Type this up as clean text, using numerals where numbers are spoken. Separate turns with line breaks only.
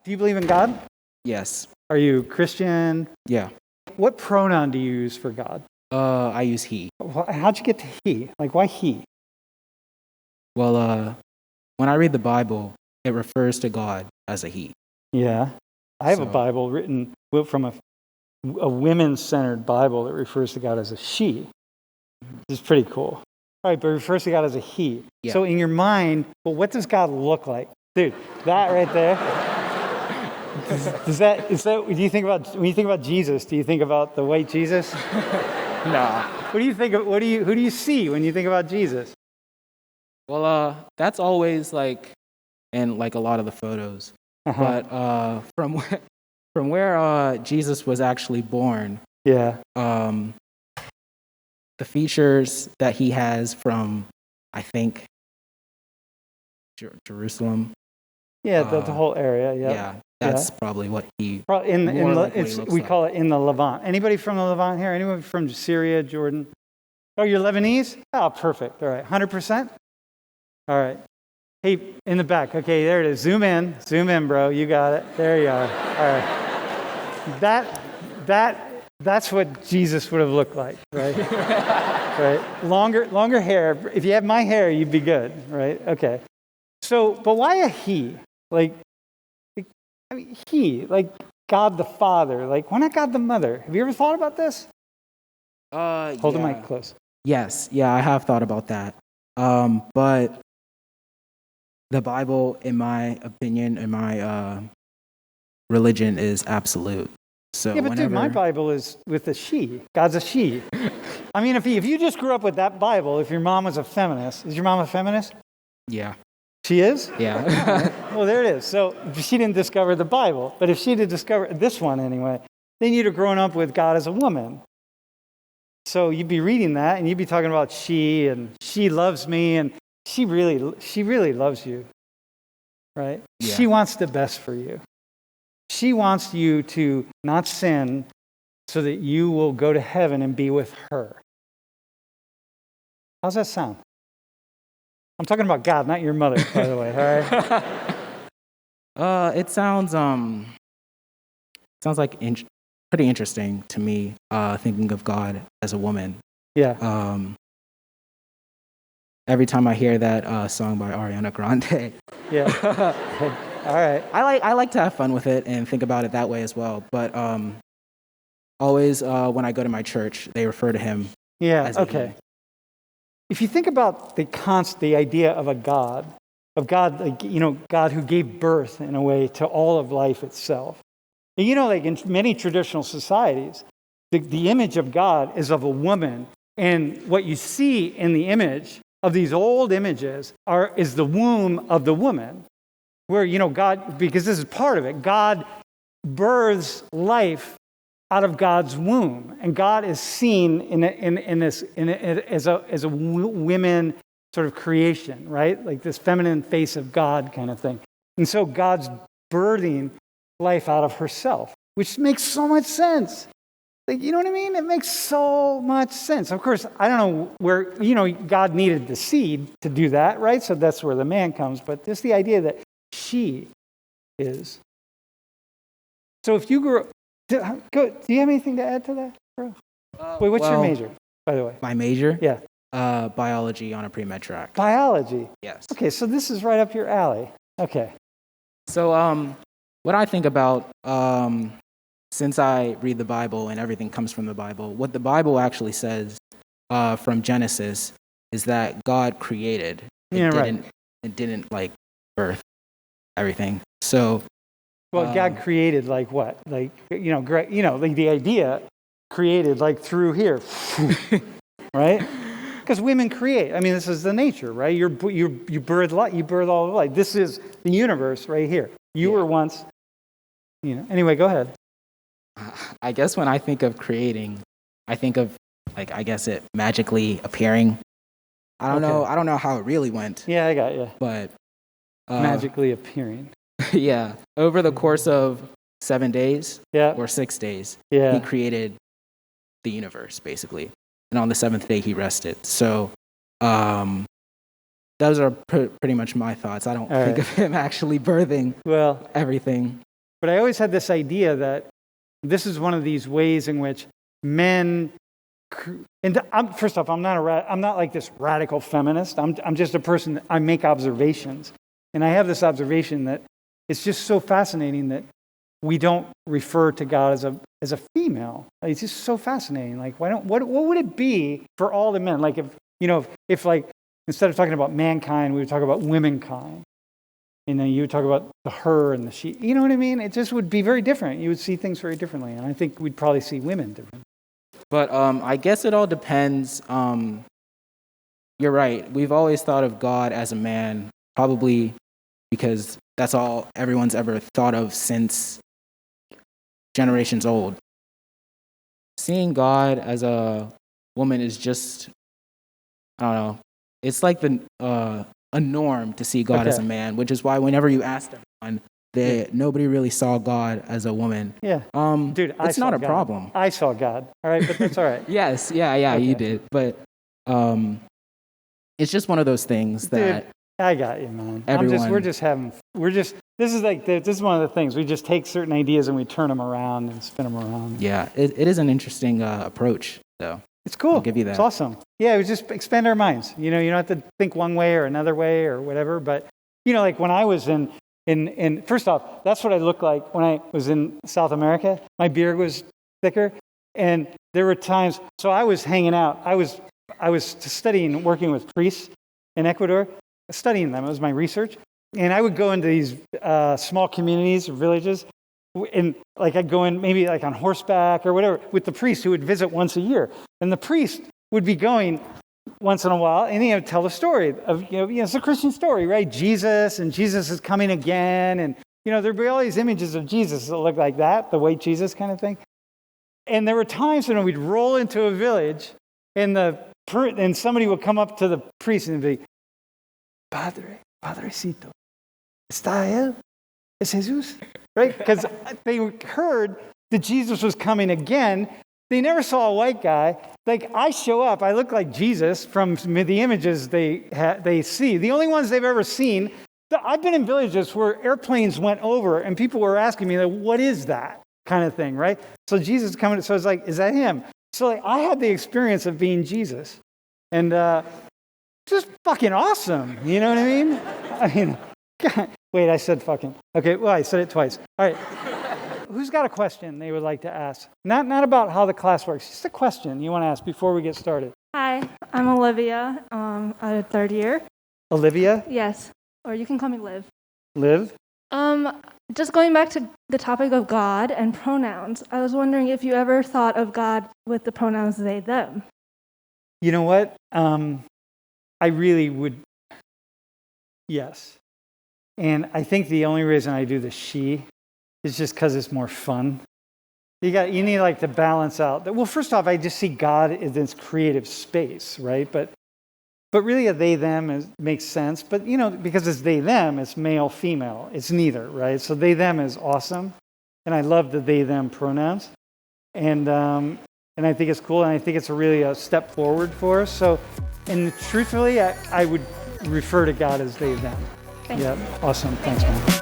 Do you believe in God?
Yes.
Are you Christian?
Yeah.
What pronoun do you use for God?
I use he.
How'd you get to he? Like, why he?
Well, when I read the Bible, it refers to God as a he.
Yeah. I have a
So-
Bible written from a women-centered Bible that refers to God as a she. This is pretty cool. All right, but it refers to God as a he.
Yeah.
So in your mind, well, what does God look like? Dude, that right there. When you think about Jesus, do you think about the white Jesus? No. What do you think of, who do you see when you think about Jesus?
Well, that's always like in like a lot of the photos.
Uh-huh.
But from where Jesus was actually born,
Yeah.
the features that he has from, I think, Jerusalem.
Yeah, the whole area, yeah.
Yeah, that's probably what he.
We call it in the Levant. Anybody from the Levant here? Anyone from Syria, Jordan? Oh, you're Lebanese? Oh, perfect. All right, 100%? All right. Hey, in the back. Okay, there it is. Zoom in, bro. You got it. There you are. All right. That's what Jesus would have looked like, right? Right. Longer hair. If you had my hair, you'd be good, right? Okay. So, but why a he? He, like God the Father. Like, why not God the Mother? Have you ever thought about this? Hold the mic close.
Yes, yeah, I have thought about that. But the Bible, in my opinion, in my religion, is absolute. So
Yeah, but dude, my Bible is with a she. God's a she. I mean, if you just grew up with that Bible, if your mom was a feminist, is your mom a feminist?
Yeah.
She is?
Yeah.
Well, there it is. So she didn't discover the Bible, but if she did discover this one anyway, then you'd have grown up with God as a woman. So you'd be reading that, and you'd be talking about she, and she loves me, and she really loves you, right?
Yeah.
She wants the best for you. She wants you to not sin so that you will go to heaven and be with her. How's that sound? I'm talking about God, not your mother, by the way, all right?
It sounds like pretty interesting to me, thinking of God as a woman.
Yeah.
Every time I hear that song by Ariana Grande,
Yeah. All right.
I like to have fun with it and think about it that way as well. But always when I go to my church, they refer to him.
Yeah.
As a
Okay.
he.
If you think about the idea of a God, like, God who gave birth in a way to all of life itself. And, like in many traditional societies, the image of God is of a woman, and what you see in the image of these old images is the womb of the woman, where God, because this is part of it, God births life out of God's womb, and God is seen as a women sort of creation, right? Like this feminine face of God kind of thing. And so God's birthing life out of herself, which makes so much sense. Like, you know what I mean? It makes so much sense. Of course, I don't know where, God needed the seed to do that, right? So that's where the man comes. But just the idea that she is. So if you grew up, do you have anything to add to that, bro? Wait, what's your major, by the way?
My major?
Yeah.
Biology on a pre-med track.
Biology?
Yes.
Okay, so this is right up your alley. Okay.
So what I think about, since I read the Bible and everything comes from the Bible, what the Bible actually says from Genesis is that God created. It didn't like birth everything. So
well, God created like what? Like, like the idea created like through here, right? Because women create. I mean, this is the nature, right? You birth light. You birth all of life. This is the universe right here. You were once, Anyway, go ahead.
I guess when I think of creating, I think of it magically appearing. I don't know how it really went.
Yeah, I got you.
But
magically appearing.
Yeah, over the course of 7 days or 6 days, he created the universe, basically. And on the seventh day, he rested. So those are pretty much my thoughts. I don't think of him actually birthing everything.
But I always had this idea that this is one of these ways in which men, and first off, I'm not like this radical feminist. I'm just a person that I make observations. And I have this observation that it's just so fascinating that we don't refer to God as a female. Like, it's just so fascinating. Like, what would it be for all the men? Like, if like instead of talking about mankind, we would talk about womankind. And then you would talk about the her and the she. You know what I mean? It just would be very different. You would see things very differently. And I think we'd probably see women differently.
But I guess it all depends. You're right. We've always thought of God as a man, probably because that's all everyone's ever thought of since generations old. Seeing God as a woman is just, I don't know, it's like a norm to see God as a man, which is why whenever you ask everyone, nobody really saw God as a woman.
Yeah. Dude,
it's not a problem.
I saw God. All right, but that's all right.
Yes, yeah, okay. You did. But it's just one of those things that...
Dude, I got you, man.
Everyone,
this is one of the things. We just take certain ideas and we turn them around and spin them around.
Yeah, it is an interesting approach, though.
It's cool.
I'll give you that.
It's awesome. Yeah, we just expand our minds. You don't have to think one way or another way or whatever. But, like when I was in first off, that's what I looked like when I was in South America. My beard was thicker. And there were times, so I was hanging out. I was studying, working with priests in Ecuador, studying them. It was my research. And I would go into these small communities or villages, and like I'd go in maybe like on horseback or whatever with the priest who would visit once a year. And the priest would be going once in a while, and he would tell the story of, it's a Christian story, right? Jesus, and Jesus is coming again. And, there'd be all these images of Jesus that look like that, the white Jesus kind of thing. And there were times when we'd roll into a village, and somebody would come up to the priest and be, Padrecito, ¿está él? ¿Es Jesús? Right? Because they heard that Jesus was coming again. They never saw a white guy. Like, I show up, I look like Jesus from the images they see. The only ones they've ever seen, I've been in villages where airplanes went over and people were asking me, like, what is that kind of thing, right? So Jesus is coming, so it's like, is that him? So like, I had the experience of being Jesus. And just fucking awesome, you know what I mean? God. Wait, I said fucking. Okay, well, I said it twice. All right. Who's got a question they would like to ask? Not about how the class works, just a question you want to ask before we get started.
Hi, I'm Olivia, a third year.
Olivia?
Yes, or you can call me Liv.
Liv?
Just going back to the topic of God and pronouns, I was wondering if you ever thought of God with the pronouns they, them.
You know what? I really would, yes. And I think the only reason I do the she is just because it's more fun. You need like to balance out. Well, first off, I just see God in this creative space, right? But really a they, them makes sense. But, because it's they, them, it's male, female. It's neither, right? So they, them is awesome. And I love the they, them pronouns. And I think it's cool. And I think it's really a step forward for us. So, and truthfully, I would refer to God as they, them.
Thanks.
Yeah, awesome. Thanks, man.